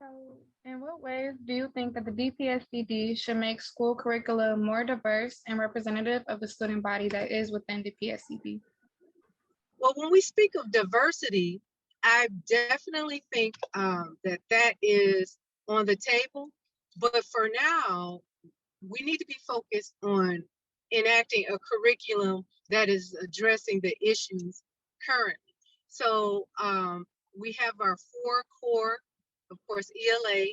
So, in what ways do you think that the DPSCD should make school curricula more diverse and representative of the student body that is within the PSCD? Well, when we speak of diversity, I definitely think that that is on the table. But for now, we need to be focused on enacting a curriculum that is addressing the issues currently. So we have our four core, of course, ELA,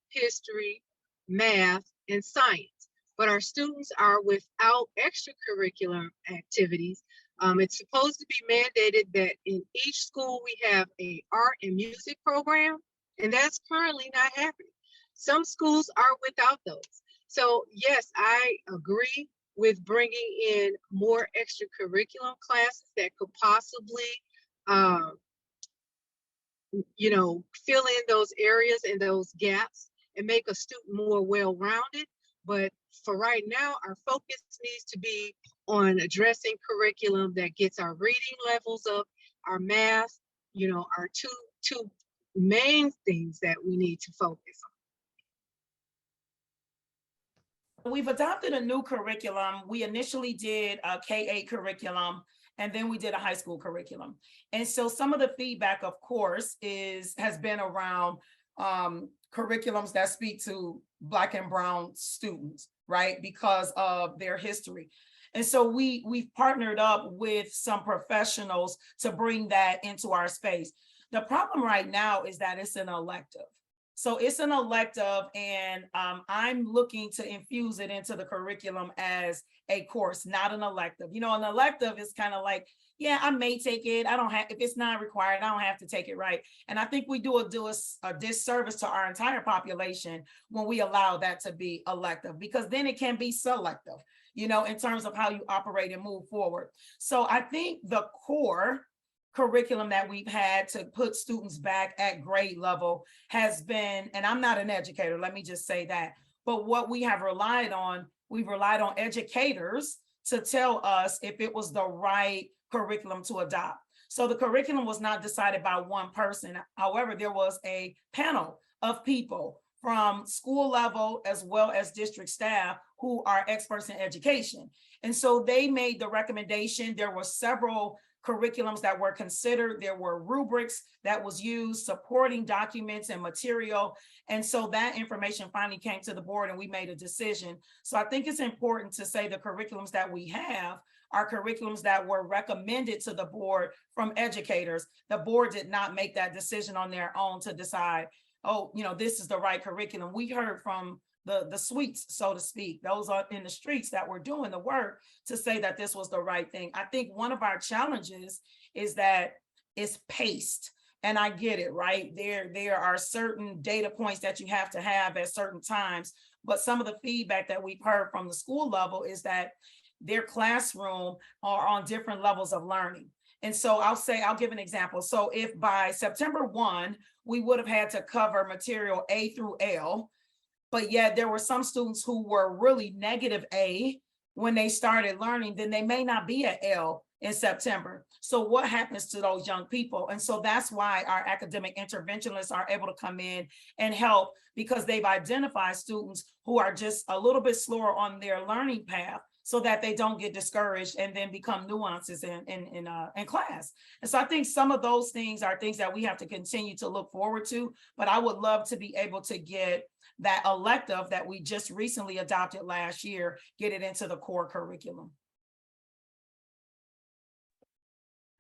history, math, and science. But our students are without extracurricular activities. It's supposed to be mandated that in each school we have a art and music program, and that's currently not happening. Some schools are without those. So yes, I agree with bringing in more extracurricular classes that could possibly uh, fill in those areas and those gaps and make a student more well-rounded. But for right now, our focus needs to be on addressing curriculum that gets our reading levels up, our math, our two main things that we need to focus We've adopted a new curriculum. We initially did a K-8 curriculum, and then we did a high school curriculum. And so some of the feedback, of course, has been around curriculums that speak to Black and Brown students, right? Because of their history. And so we've partnered up with some professionals to bring that into our space. The problem right now is that it's an elective. So it's an elective, and I'm looking to infuse it into the curriculum as a course, not an elective. An elective is kind of like, yeah, I may take it. I don't have, if it's not required, I don't have to take it, right? And I think we do a disservice to our entire population when we allow that to be elective, because then it can be selective, in terms of how you operate and move forward. So I think the core curriculum that we've had to put students back at grade level has been, and I'm not an educator, let me just say that, but what we have relied on, we've relied on educators to tell us if it was the right curriculum to adopt. So the curriculum was not decided by one person. However, there was a panel of people from school level as well as district staff who are experts in education. And so they made the recommendation. There were several curriculums that were considered. There were rubrics that was used, supporting documents and material. And so that information finally came to the board and we made a decision. So I think it's important to say the curriculums that we have are curriculums that were recommended to the board from educators. The board did not make that decision on their own to decide, oh, this is the right curriculum. We heard from the suites, so to speak, those are in the streets that were doing the work to say that this was the right thing. I think one of our challenges is that it's paced, and I get it, right? There are certain data points that you have to have at certain times, but some of the feedback that we've heard from the school level is that their classroom are on different levels of learning. And so I'll give an example. So if by September 1, we would have had to cover material A through L, but yet there were some students who were really negative A when they started learning, then they may not be at L in September. So what happens to those young people? And so that's why our academic interventionists are able to come in and help, because they've identified students who are just a little bit slower on their learning path, so that they don't get discouraged and then become nuances in class. And so I think some of those things are things that we have to continue to look forward to, but I would love to be able to get that elective that we just recently adopted last year, get it into the core curriculum.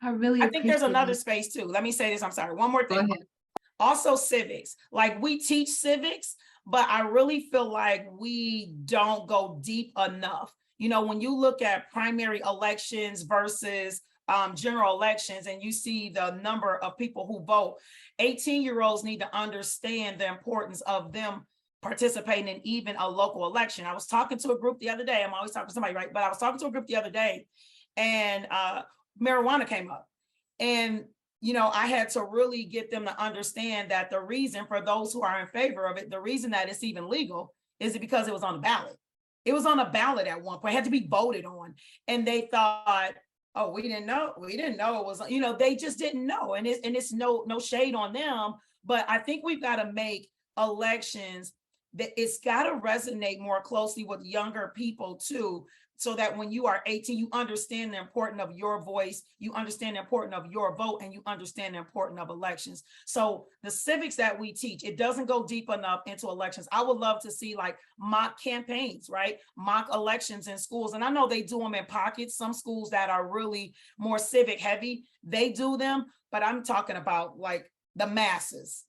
I think there's another space too. Let me say this, I'm sorry, one more thing. Also civics, like we teach civics, but I really feel like we don't go deep enough. When you look at primary elections versus general elections, and you see the number of people who vote, 18-year-olds need to understand the importance of them participating in even a local election. I was talking to a group the other day. I'm always talking to somebody, right? But I was talking to a group the other day, and marijuana came up. And I had to really get them to understand that the reason, for those who are in favor of it, the reason that it's even legal is because it was on the ballot. It was on a ballot at one point, it had to be voted on. And they thought, oh, we didn't know it was, you know, they just didn't know. And it's no shade on them, but I think we've got to make elections that it's got to resonate more closely with younger people too, so that when you are 18, you understand the importance of your voice, you understand the importance of your vote, and you understand the importance of elections. So the civics that we teach, it doesn't go deep enough into elections. I would love to see like mock campaigns, right? Mock elections in schools. And I know they do them in pockets. Some schools that are really more civic heavy, they do them, but I'm talking about like the masses,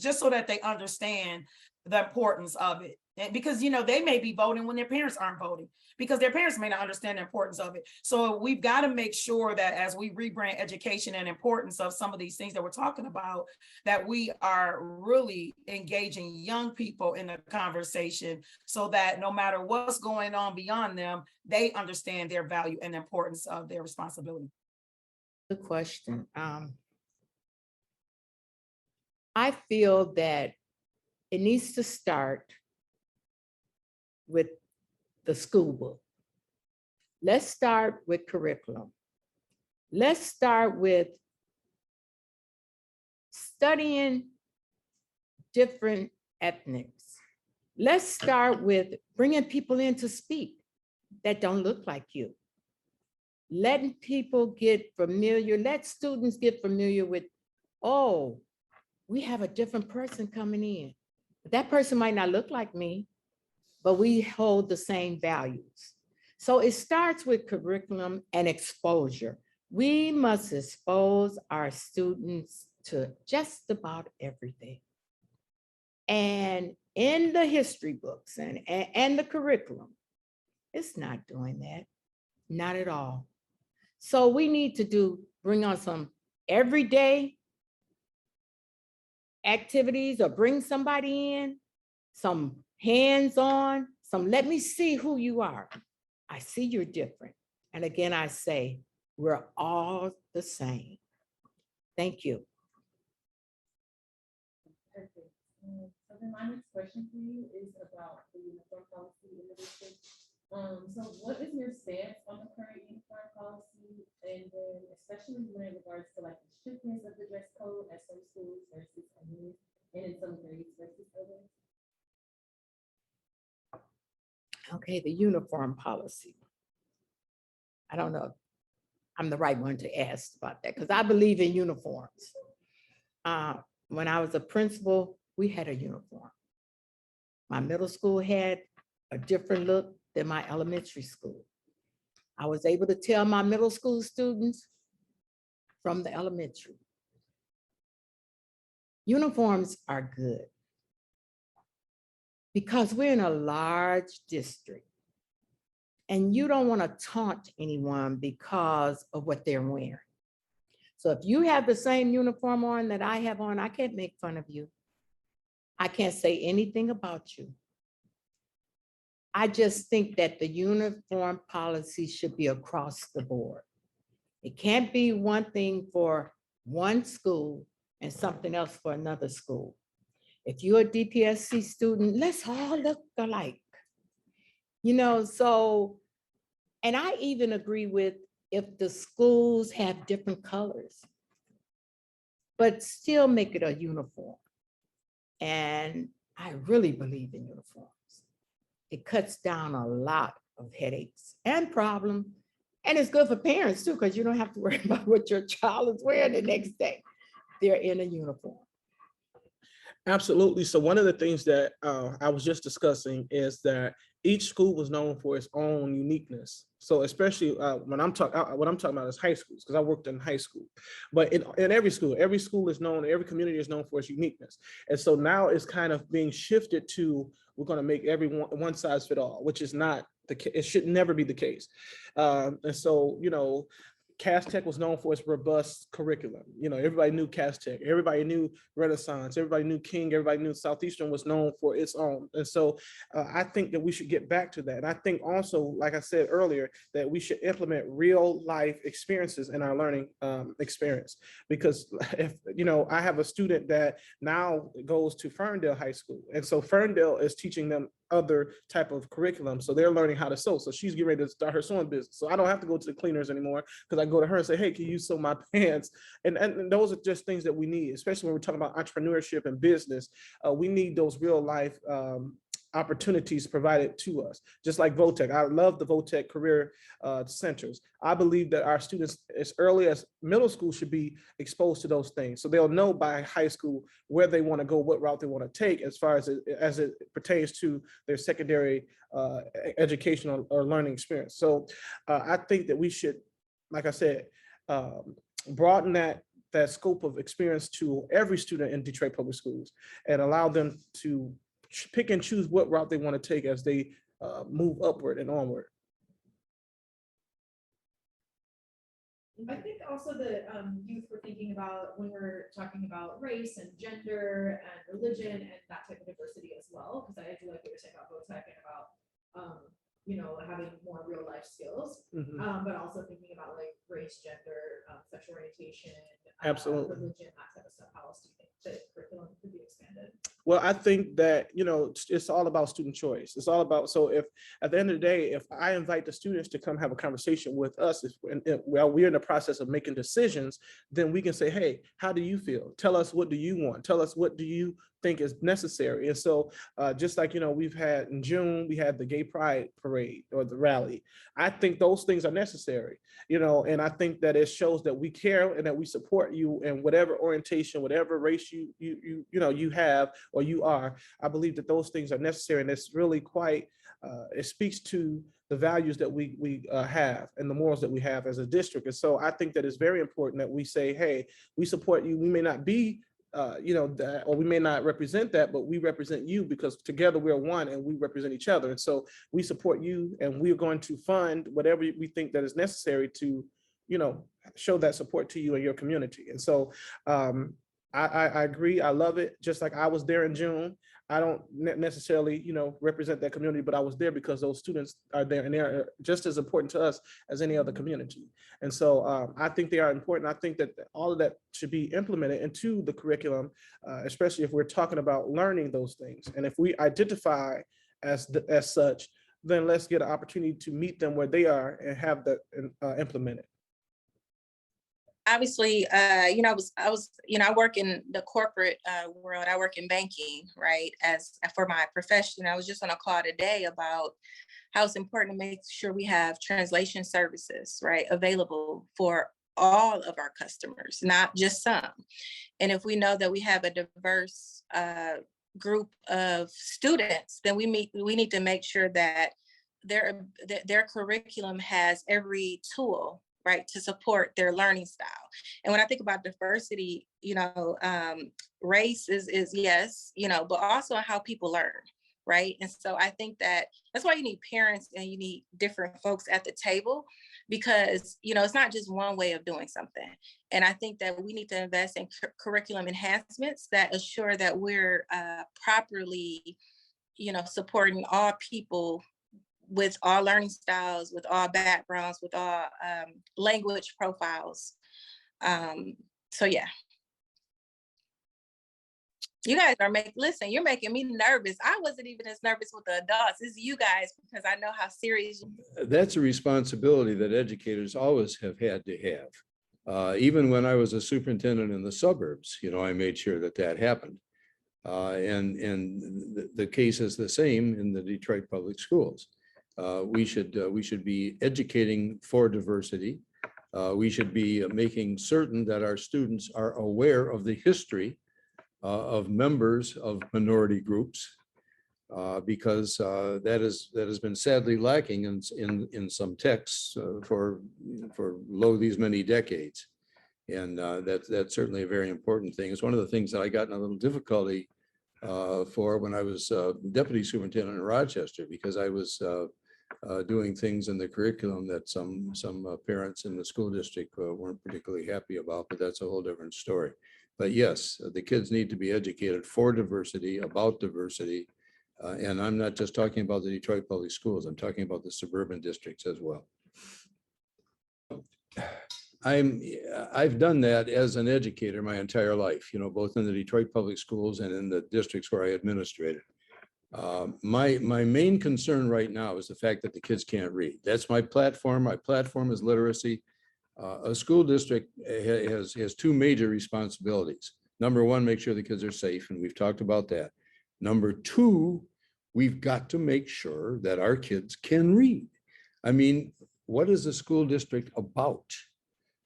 just so that they understand the importance of it. And because, you know, they may be voting when their parents aren't voting, because their parents may not understand the importance of it. So we've got to make sure that as we rebrand education and importance of some of these things that we're talking about, that we are really engaging young people in the conversation, so that no matter what's going on beyond them, they understand their value and the importance of their responsibility. Good question. I feel that it needs to start with the school book. Let's start with curriculum. Let's start with studying different ethnics. Let's start with bringing people in to speak that don't look like you. Letting people get familiar, let students get familiar with, oh, we have a different person coming in. That person might not look like me, but we hold the same values. So it starts with curriculum and exposure. We must expose our students to just about everything. And in the history books and the curriculum, it's not doing that, not at all. So we need to bring on some everyday activities, or bring somebody in, some hands-on, some let me see who you are. I see you're different. And again, I say, we're all the same. Thank you. Perfect. So then my next question for you is about the uniform policy in the district. So what is your stance on the current uniform policy, and then especially when it regards to like the strictness of the dress code at some schools versus others, and in some grades versus others? Okay, the uniform policy. I don't know if I'm the right one to ask about that, because I believe in uniforms. When I was a principal, we had a uniform. My middle school had a different look than my elementary school. I was able to tell my middle school students from the elementary. Uniforms are good because we're in a large district and you don't want to taunt anyone because of what they're wearing. So if you have the same uniform on that I have on, I can't make fun of you. I can't say anything about you. I just think that the uniform policy should be across the board. It can't be one thing for one school and something else for another school. If you're a DPSC student, let's all look alike. You know, so, and I even agree with if the schools have different colors, but still make it a uniform. And I really believe in uniforms. It cuts down a lot of headaches and problems. And it's good for parents too, because you don't have to worry about what your child is wearing the next day. They're in a uniform. Absolutely. So one of the things that I was just discussing is that each school was known for its own uniqueness. So especially when I'm talking, what I'm talking about is high schools, because I worked in high school. But in every school is known, every community is known for its uniqueness. And so now it's kind of being shifted to, we're going to make everyone one size fit all, which is not the case. It should never be the case. And so, you know, Cass Tech was known for its robust curriculum. You know, everybody knew Cass Tech, everybody knew Renaissance, everybody knew King, everybody knew Southeastern was known for its own. And so I think that we should get back to that. And I think also, like I said earlier, that we should implement real life experiences in our learning experience. Because if, you know, I have a student that now goes to Ferndale High School. And so Ferndale is teaching them other type of curriculum. So they're learning how to sew. So she's getting ready to start her sewing business. So I don't have to go to the cleaners anymore, because I go to her and say, hey, can you sew my pants? And those are just things that we need, especially when we're talking about entrepreneurship and business. We need those real life opportunities provided to us, just like VOTEC. I love the VOTEC career centers. I believe that our students, as early as middle school, should be exposed to those things, so they'll know by high school where they want to go, what route they want to take, as far as it pertains to their secondary educational or learning experience. So I think that we should, like I said, broaden that scope of experience to every student in Detroit Public Schools, and allow them to pick and choose what route they want to take as they move upward and onward. I think also the youth were thinking about, when we're talking about race and gender and religion and that type of diversity as well, because I do like what you're saying about VOTEC and about you know, having more real life skills, but also thinking about like race, gender, sexual orientation, Absolutely. religion, that type of stuff. How else do you think the curriculum could be expanded? Well, I think that, you know, it's all about student choice. It's all about, so if at the end of the day, if I invite the students to come have a conversation with us, while we're in the process of making decisions, then we can say, hey, how do you feel? Tell us, what do you want? Tell us, what do you think is necessary? And so just like, you know, we've had in June, we had the Gay Pride Parade or the rally. I think those things are necessary, you know, and I think that it shows that we care and that we support you in whatever orientation, whatever race you have or you are. I believe that those things are necessary, and it's really quite, it speaks to the values that we have and the morals that we have as a district. And so I think that it's very important that we say, hey, we support you. We may not be you know, that, or we may not represent that, but we represent you, because together we're one and we represent each other. And so we support you, and we're going to fund whatever we think that is necessary to, you know, show that support to you and your community. And so I agree. I love it. Just like I was there in June. I don't necessarily, you know, represent that community, but I was there because those students are there, and they're just as important to us as any other community. And so I think they are important. I think that all of that should be implemented into the curriculum, especially if we're talking about learning those things. And if we identify as such, then let's get an opportunity to meet them where they are and have that implemented. Obviously, you know, I was, you know, I work in the corporate world. I work in banking, right? As for my profession, I was just on a call today about how it's important to make sure we have translation services, right, available for all of our customers, not just some. And if we know that we have a diverse group of students, then we need to make sure that their curriculum has every tool, right, to support their learning style. And when I think about diversity, you know, race is yes, you know, but also how people learn, right? And so I think that that's why you need parents and you need different folks at the table, because, you know, it's not just one way of doing something. And I think that we need to invest in curriculum enhancements that assure that we're properly, you know, supporting all people with all learning styles, with all backgrounds, with all language profiles. So yeah. You guys are listen, you're making me nervous. I wasn't even as nervous with the adults. It's you guys, because I know how serious. That's a responsibility that educators always have had to have. Even when I was a superintendent in the suburbs, you know, I made sure that happened. And the case is the same in the Detroit Public Schools. We should be educating for diversity. We should be making certain that our students are aware of the history of members of minority groups, because that has been sadly lacking in some texts for these many decades. And that's certainly a very important thing. It's one of the things that I got in a little difficulty for when I was deputy superintendent in Rochester, because I was doing things in the curriculum that some parents in the school district weren't particularly happy about, but that's a whole different story. But yes, the kids need to be educated for diversity, about diversity. And I'm not just talking about the Detroit Public Schools, I'm talking about the suburban districts as well. I've done that as an educator my entire life, you know, both in the Detroit Public Schools and in the districts where I administrated. My main concern right now is the fact that the kids can't read. That's my platform. My platform is literacy. A school district has two major responsibilities. Number one, make sure the kids are safe, and we've talked about that. Number two, we've got to make sure that our kids can read. I mean, what is a school district about?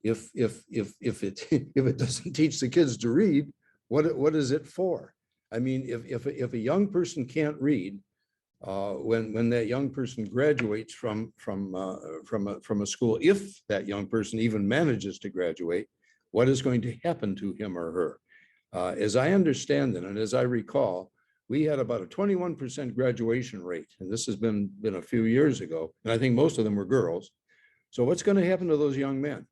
If it doesn't teach the kids to read, what is it for? I mean, if a young person can't read, when that young person graduates from a school, if that young person even manages to graduate, what is going to happen to him or her? As I understand it, and as I recall, we had about a 21% graduation rate, and this has been a few years ago, and I think most of them were girls. So what's going to happen to those young men,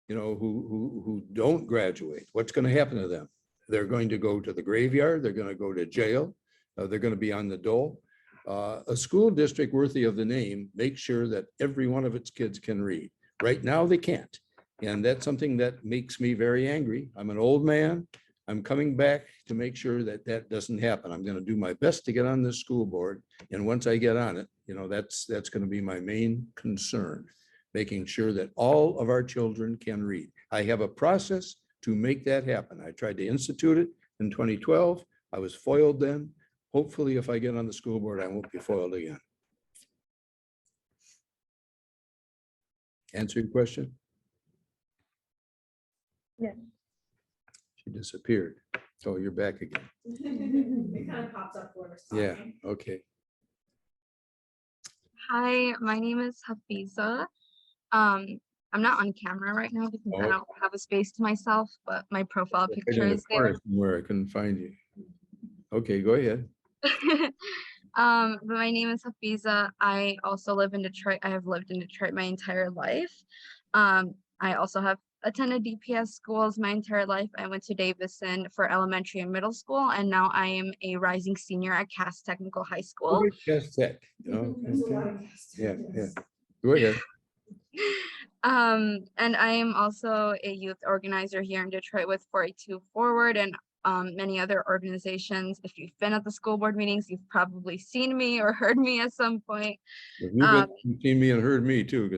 you know, who don't graduate? What's going to happen to them? They're going to go to the graveyard. They're going to go to jail. They're going to be on the dole. A school district worthy of the name makes sure that every one of its kids can read. Right now, they can't. And that's something that makes me very angry. I'm an old man. I'm coming back to make sure that that doesn't happen. I'm going to do my best to get on this school board. And once I get on it, you know, that's going to be my main concern, making sure that all of our children can read. I have a process to make that happen. I tried to institute it in 2012. I was foiled then. Hopefully, if I get on the school board, I won't be foiled again. Answer your question? Yeah. She disappeared. Oh, you're back again. It kind of pops up when we're Yeah, talking. okay. Hi, my name is Hafiza. I'm not on camera right now because I Oh. don't have a space to myself, but my profile Right picture in the is there. corner somewhere, I couldn't find you. Okay, go ahead. But my name is Hafiza. I also live in Detroit. I have lived in Detroit my entire life. I also have attended DPS schools my entire life. I went to Davison for elementary and middle school, and now I am a rising senior at Cass Technical High School. Just tech, you know. There's a lot of cast. Yeah, yeah. Go ahead. And I am also a youth organizer here in Detroit with 482 Forward and many other organizations. If you've been at the school board meetings, you've probably seen me or heard me at some point. You've seen me and heard me too.